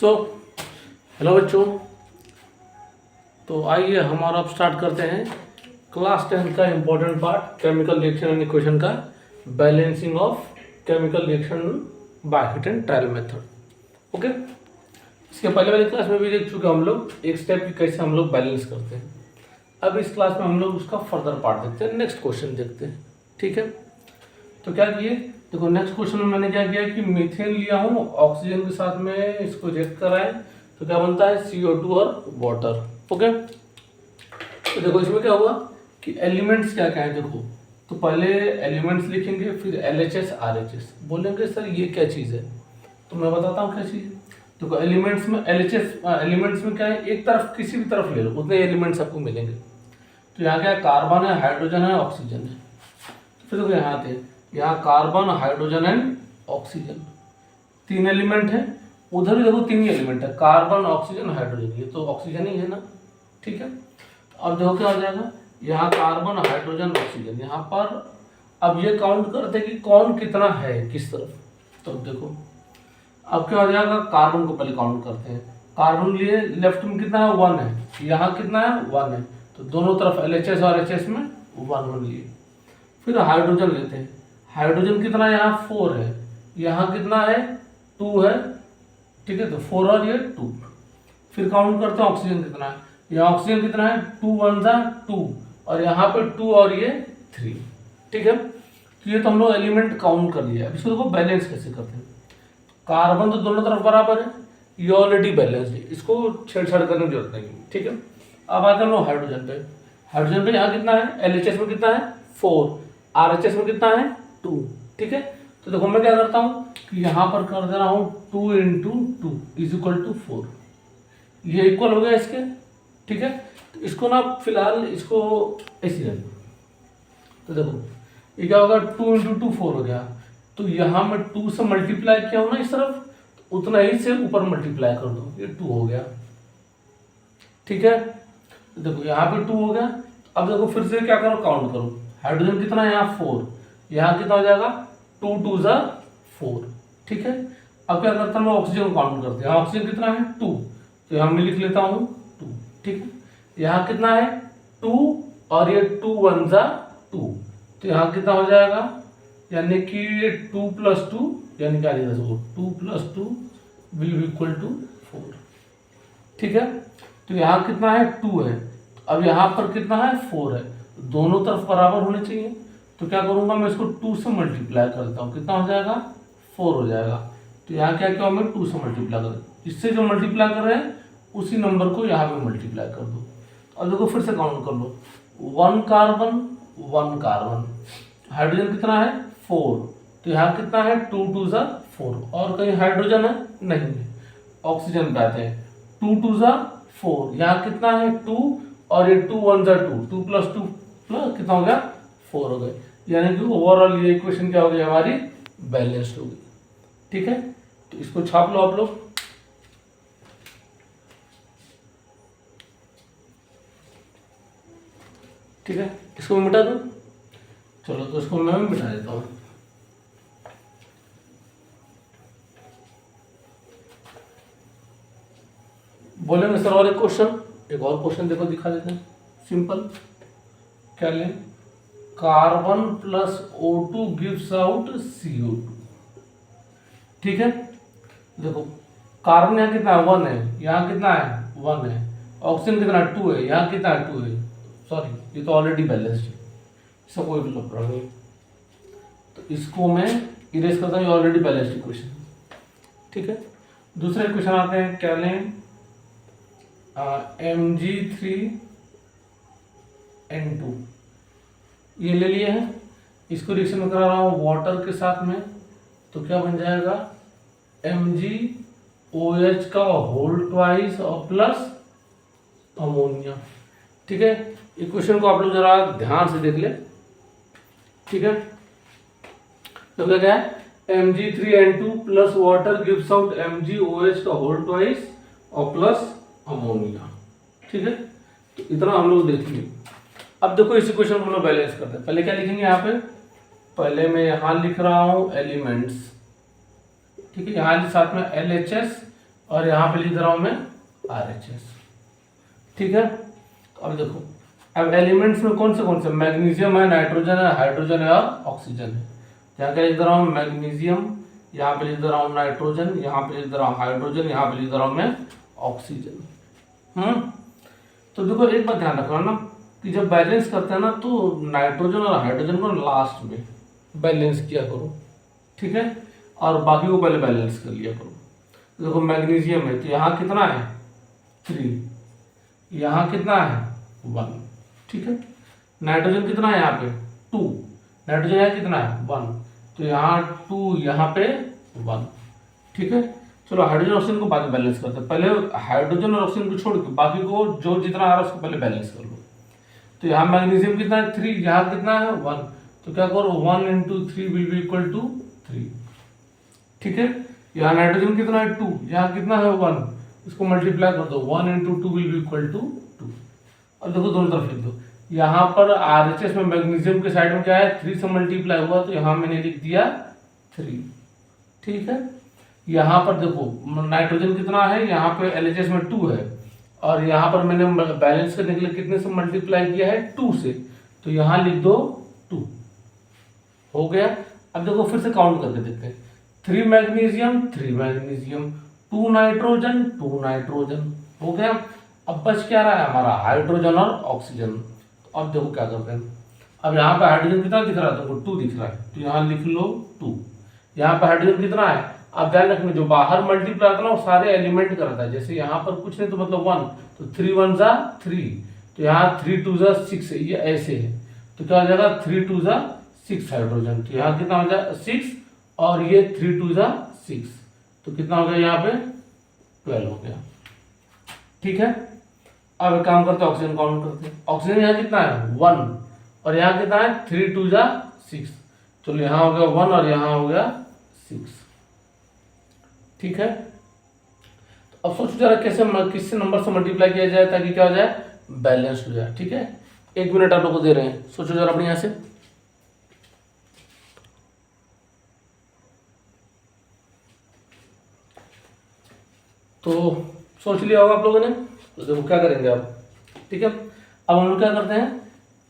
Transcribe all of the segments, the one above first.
So hello बच्चों, तो आइए हमारा अब स्टार्ट करते हैं क्लास 10 का important part chemical reaction and equation का balancing of chemical reaction by hit and trial method. Okay, इसके पहले वाली क्लास में भी देख चुके हम लोग एक स्टेप की कैसे हम लोग बैलेंस करते हैं। अब इस क्लास में हम लोग उसका फर्दर पार्ट देखते हैं, नेक्स्ट क्वेश्चन देखते हैं। ठीक है, तो क्या किए, देखो नेक्स्ट क्वेश्चन में मैंने क्या किया कि मीथेन लिया हूँ ऑक्सीजन के साथ में, इसको रिएक्ट कराएं तो क्या बनता है CO2 और वाटर। ओके, तो देखो इसमें क्या हुआ कि एलिमेंट्स क्या क्या है। देखो तो पहले एलिमेंट्स लिखेंगे, फिर LHS RHS बोलेंगे सर ये क्या चीज़ है, तो मैं बताता हूँ क्या चीज़ है। देखो एलिमेंट्स में एलिमेंट्स में क्या है, एक तरफ किसी भी तरफ ले लो उतने एलिमेंट्स आपको मिलेंगे। तो यहाँ क्या है, कार्बन है, हाइड्रोजन है, ऑक्सीजन है। फिर देखो यहाँ थे, यहाँ कार्बन, हाइड्रोजन एंड ऑक्सीजन, तीन एलिमेंट है। उधर भी देखो तीन ही एलिमेंट है, कार्बन, ऑक्सीजन, हाइड्रोजन, ये तो ऑक्सीजन ही है ना। ठीक है, अब देखो क्या हो जाएगा, यहाँ कार्बन, हाइड्रोजन, ऑक्सीजन, यहाँ पर अब ये काउंट करते हैं कि कौन कितना है किस तरफ। तो देखो अब क्या हो जाएगा, कार्बन को पहले काउंट करते हैं। कार्बन लिए लेफ्ट में कितना है, 1 है, यहाँ कितना है 1 है, तो दोनों तरफ LHS और HS में 1 लिए। फिर हाइड्रोजन लेते हैं, हाइड्रोजन कितना है, यहाँ 4 है, यहाँ कितना है 2 है। ठीक है, तो 4 और ये 2। फिर काउंट करते हैं ऑक्सीजन कितना है, यहाँ ऑक्सीजन कितना है 2 1 2, और यहाँ पे 2 और ये 3। ठीक है, तो ये तो हम लोग एलिमेंट काउंट कर लिया। इसको देखो बैलेंस कैसे करते हैं। कार्बन तो दोनों तरफ बराबर है, ये ऑलरेडी बैलेंस है, इसको छेड़छाड़ करने की जरूरत नहीं है। ठीक है, अब आते हैं हम लोग हाइड्रोजन पे। हाइड्रोजन पे यहाँ कितना है, LHS में कितना है 4, RHS में कितना है 2। ठीक है, तो देखो मैं क्या करता हूँ कि यहाँ पर कर दे रहा हूँ 2 × 2 = 4, ये इक्वल हो गया इसके। ठीक है, तो इसको ना फिलहाल इसको ऐसे रख दो। तो देखो ये क्या होगा, 2 × 2 4 हो गया, तो यहाँ मैं 2 से मल्टीप्लाई किया हूँ ना इस तरफ, तो उतना ही से ऊपर मल्टीप्लाई कर दो, ये 2 हो गया। ठीक है, तो देखो यहाँ पे 2 हो गया। अब देखो फिर से क्या करो, काउंट करो, हाइड्रोजन कितना है यहाँ 4, यहाँ कितना हो जाएगा 2 2 4। ठीक है, अब क्या करता हूँ मैं ऑक्सीजन को काउंट करते हैं। ऑक्सीजन कितना है 2, तो यहाँ मैं लिख लेता हूँ 2। ठीक है, यहाँ कितना है 2 और ये 2 1 2, तो यहाँ कितना हो जाएगा, यानी कि 2 + 2, यानी क्या लिख सकते 2 + 2 = 4। ठीक है, तो यहाँ कितना है 2 है, अब यहाँ पर कितना है 4 है, दोनों तरफ बराबर होने चाहिए। तो क्या करूँगा मैं इसको 2 से मल्टीप्लाई करता हूँ, कितना हो जाएगा 4 हो जाएगा। तो यहाँ क्या किया मैं 2 से मल्टीप्लाई कर, इससे जो मल्टीप्लाई कर रहे हैं उसी नंबर को यहाँ पे मल्टीप्लाई कर दो। अब देखो फिर से काउंट कर लो, 1 कार्बन 1 कार्बन, हाइड्रोजन कितना है 4, तो यहाँ कितना है 2 2 4, और कहीं हाइड्रोजन है नहीं है। ऑक्सीजन पे आते हैं, 2 2 4, यहाँ कितना है 2 और ये 2 1 2, 2 + 2 प्लस कितना हो गया 4 हो गए, यानी कि ओवरऑल ये इक्वेशन क्या हो गई हमारी, बैलेंस्ड हो गई। ठीक है, तो इसको छाप लो आप लोग। ठीक है, इसको मैं मिटा दूं, चलो तो इसको मैं मिटा देता हूँ। बोलेंगे सर और एक क्वेश्चन, एक और क्वेश्चन देखो दिखा देते हैं, सिंपल। क्या लें, carbon + O2 gives out CO2। ठीक है, देखो कार्बन यहाँ कितना है 1 है, यहाँ कितना है 1 है, ऑक्सीजन कितना 2 है, यहाँ कितना 2 है, सॉरी ये तो ऑलरेडी बैलेंस्ड है, इसका कोई मतलब प्रॉब्लम नहीं। तो इसको मैं इरेज करता हूँ, ये ऑलरेडी बैलेंस्ड इक्वेशन। ठीक है, दूसरे क्वेश्चन आते हैं, क्या लें, Mg3N2 ये ले लिए हैं, इसको रिएक्शन में करा रहा हूँ वाटर के साथ में, तो क्या बन जाएगा MgOH का होल ट्वाइस और प्लस अमोनिया। ठीक है, इक्वेशन को आप लोग जरा ध्यान से देख ले। ठीक है, तो क्या है Mg3N2 + water gives out MgOH का होल ट्वाइस और प्लस अमोनिया। ठीक है, तो इतना हम लोग देख लिए। अब देखो इस इक्वेशन को हम लोग बैलेंस करते हैं। पहले क्या लिखेंगे यहाँ पे, पहले मैं यहाँ लिख रहा हूँ एलिमेंट्स। ठीक है, यहाँ साथ में LHS और यहाँ पे लिख दे रहा हूँ मैं RHS। ठीक है, अब देखो, अब एलिमेंट्स में कौन से मैग्नीशियम है, नाइट्रोजन है, हाइड्रोजन है और ऑक्सीजन है। यहाँ क्या लिख दे रहा हूँ मैग्नीशियम, यहाँ पे लिख दे रहा हूँ नाइट्रोजन, यहाँ पे लिख दे रहा हूँ हाइड्रोजन, यहाँ पे लिख दे रहा हूँ मैं ऑक्सीजन। तो देखो एक बात ध्यान रखना ना कि जब बैलेंस करते हैं ना तो नाइट्रोजन और हाइड्रोजन को लास्ट में बैलेंस किया करो, ठीक है, और बाकी को पहले बैलेंस कर लिया करो। तो देखो मैग्नीशियम है तो यहाँ कितना है 3, यहाँ कितना है 1, ठीक है। नाइट्रोजन कितना है यहाँ पे 2, नाइट्रोजन यहाँ कितना है 1, तो यहाँ 2, यहाँ पे 1, ठीक है। चलो हाइड्रोजन ऑक्सीजन को बाद में बैलेंस करते हैं, पहले हाइड्रोजन और ऑक्सीजन को छोड़ के बाकी को जो जितना आ रहा है उसको पहले बैलेंस कर लो। तो यहाँ मैग्नीशियम कितना है 3, यहाँ कितना है 1, तो क्या करो 1 × 3 विल बी इक्वल टू 3, ठीक है। यहाँ नाइट्रोजन कितना है 2, यहाँ कितना है 1, इसको मल्टीप्लाई कर दो 1 × 2 विल बी इक्वल टू 2। अब देखो दोनों तरफ लिख दो, यहाँ पर RHS में मैग्नीशियम के साइड में क्या है 3 से मल्टीप्लाई हुआ तो यहाँ मैंने लिख दिया 3, ठीक है। यहाँ पर देखो नाइट्रोजन कितना है, यहाँ पे LHS में 2 है और यहाँ पर मैंने बैलेंस करने के लिए कितने से मल्टीप्लाई किया है 2 से, तो यहाँ लिख दो 2, हो गया। अब देखो फिर से काउंट करके देखते हैं, 3 मैग्नीशियम 3 मैग्नीशियम, 2 नाइट्रोजन 2 नाइट्रोजन, हो गया। अब बच क्या रहा है हमारा हाइड्रोजन और ऑक्सीजन। तो अब देखो क्या करते हैं, अब यहाँ पे हाइड्रोजन कितना दिख रहा है तुमको 2 दिख रहा है, तो यहाँ लिख लो 2। यहाँ पे हाइड्रोजन कितना है, अब ध्यान रखना जो बाहर मल्टीप्लाई आता है ना वो सारे एलिमेंट का रहता है, जैसे यहाँ पर कुछ नहीं तो मतलब 1, तो 3 1 जा 3, तो यहाँ 3 2 जा 6 है, ये ऐसे है, तो क्या हो जाएगा 3 2 जा 6 हाइड्रोजन, तो यहाँ कितना हो जाएगा 6 और ये 3 2 जा 6, तो कितना हो गया यहाँ पे 12 हो गया, ठीक है। अब एक काम करते हैं ऑक्सीजन काउंट करते हैं, ऑक्सीजन यहाँ कितना है 1 और यहाँ कितना है 3 2 जा 6, चलो यहाँ हो गया 1 और यहाँ हो गया 6, ठीक है। तो अब सोचो जरा कैसे किससे नंबर से मल्टीप्लाई किया जाए ताकि क्या हो जाए बैलेंस हो जाए, ठीक है। 1 मिनट आप लोग को दे रहे हैं, सोचो जरा अपने यहाँ से। तो सोच लिया होगा आप लोगों ने, तो देखो क्या करेंगे अब, ठीक है। अब हम लोग क्या करते हैं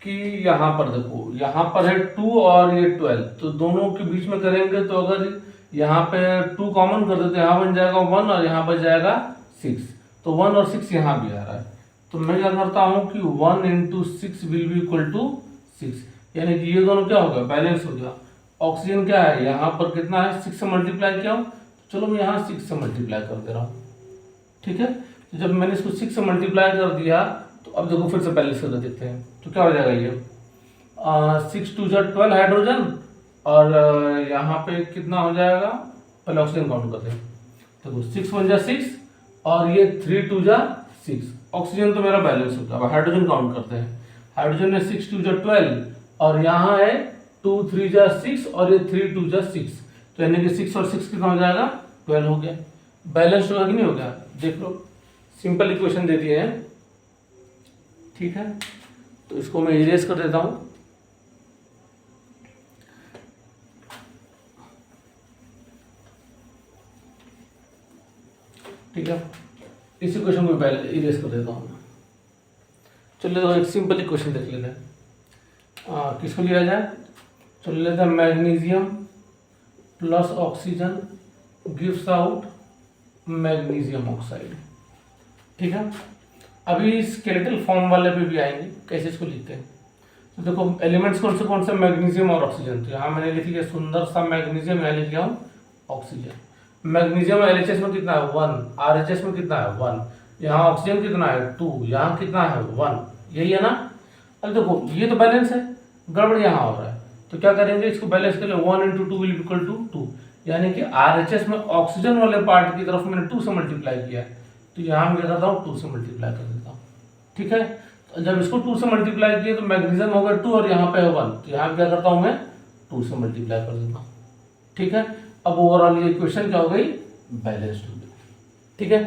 कि यहाँ पर देखो, यहाँ पर है 2 और ये 12, तो दोनों के बीच में करेंगे, तो अगर यहाँ पे 2 कॉमन कर देते हैं, यहाँ बन जाएगा 1 और यहाँ बच जाएगा 6, तो 1 और 6 यहाँ भी आ रहा है, तो मैं क्या करता हूँ कि 1 × 6 विल बी इक्वल टू 6, यानी कि ये दोनों क्या हो गया बैलेंस हो गया। ऑक्सीजन क्या है यहाँ पर कितना है 6 से मल्टीप्लाई किया हूँ, तो चलो मैं यहाँ 6 से मल्टीप्लाई कर दे रहा हूँ, ठीक है। तो जब मैंने इसको 6 से मल्टीप्लाई कर दिया तो अब देखो फिर से बैलेंस करके देखते हैं, तो क्या हो जाएगा ये 6 2 जा 12 हाइड्रोजन और यहाँ पे कितना हो जाएगा, पहले ऑक्सीजन काउंट करते हैं, देखो 6 1 जा 6 और ये 3 2 जा 6, ऑक्सीजन तो मेरा बैलेंस हो गया। अब हाइड्रोजन काउंट करते हैं, हाइड्रोजन है 6 2 जा 12 और यहाँ है 2 3 जा 6 और ये 3 2 जा 6, तो यानी कि 6 और 6 कितना हो जाएगा 12 हो गया। बैलेंस होगा कि नहीं हो गया, देख लो, सिंपल इक्वेशन दे दिए हैं, ठीक है। तो इसको मैं इरेज कर देता हूँ, ठीक है। इस इक्वेशन को पहले इरेज कर देता हूँ। चलिए एक सिंपल इक्वेशन देख लेते हैं, किसको लिया जाए, चलो लेते हैं magnesium plus oxygen gives out magnesium oxide, ठीक है। अभी स्केलेटल फॉर्म वाले पे भी आएंगे, कैसे इसको लिखते हैं। तो देखो एलिमेंट्स कौन से मैग्नीशियम और ऑक्सीजन, तो यहाँ मैंने लिख लिया सुंदर सा मैग्नीशियम, यहाँ लिख लिया हूँ ऑक्सीजन। मैग्नीशियम LHS में कितना है 1, RHS में कितना है 1, यहाँ ऑक्सीजन कितना है 2, यहाँ कितना है 1, यही है ना। अब देखो ये तो बैलेंस है, गड़बड़ यहाँ हो रहा है, तो क्या करेंगे इसको बैलेंस के लिए 1 × 2 विल इक्वल टू 2, यानी कि RHS में ऑक्सीजन वाले पार्ट की तरफ मैंने 2 से मल्टीप्लाई किया, तो यहाँ मैं क्या करता हूँ 2 से मल्टीप्लाई कर देता हूँ, ठीक है। तो जब इसको 2 से मल्टीप्लाई किया तो मैग्नीशियम हो गया 2 और यहाँ पे है 1, तो यहाँ क्या करता हूँ मैं 2 से मल्टीप्लाई कर देता हूँ, ठीक है। अब ओवरऑल ये इक्वेशन क्या हो गई बैलेंस्ड हो गई, ठीक है।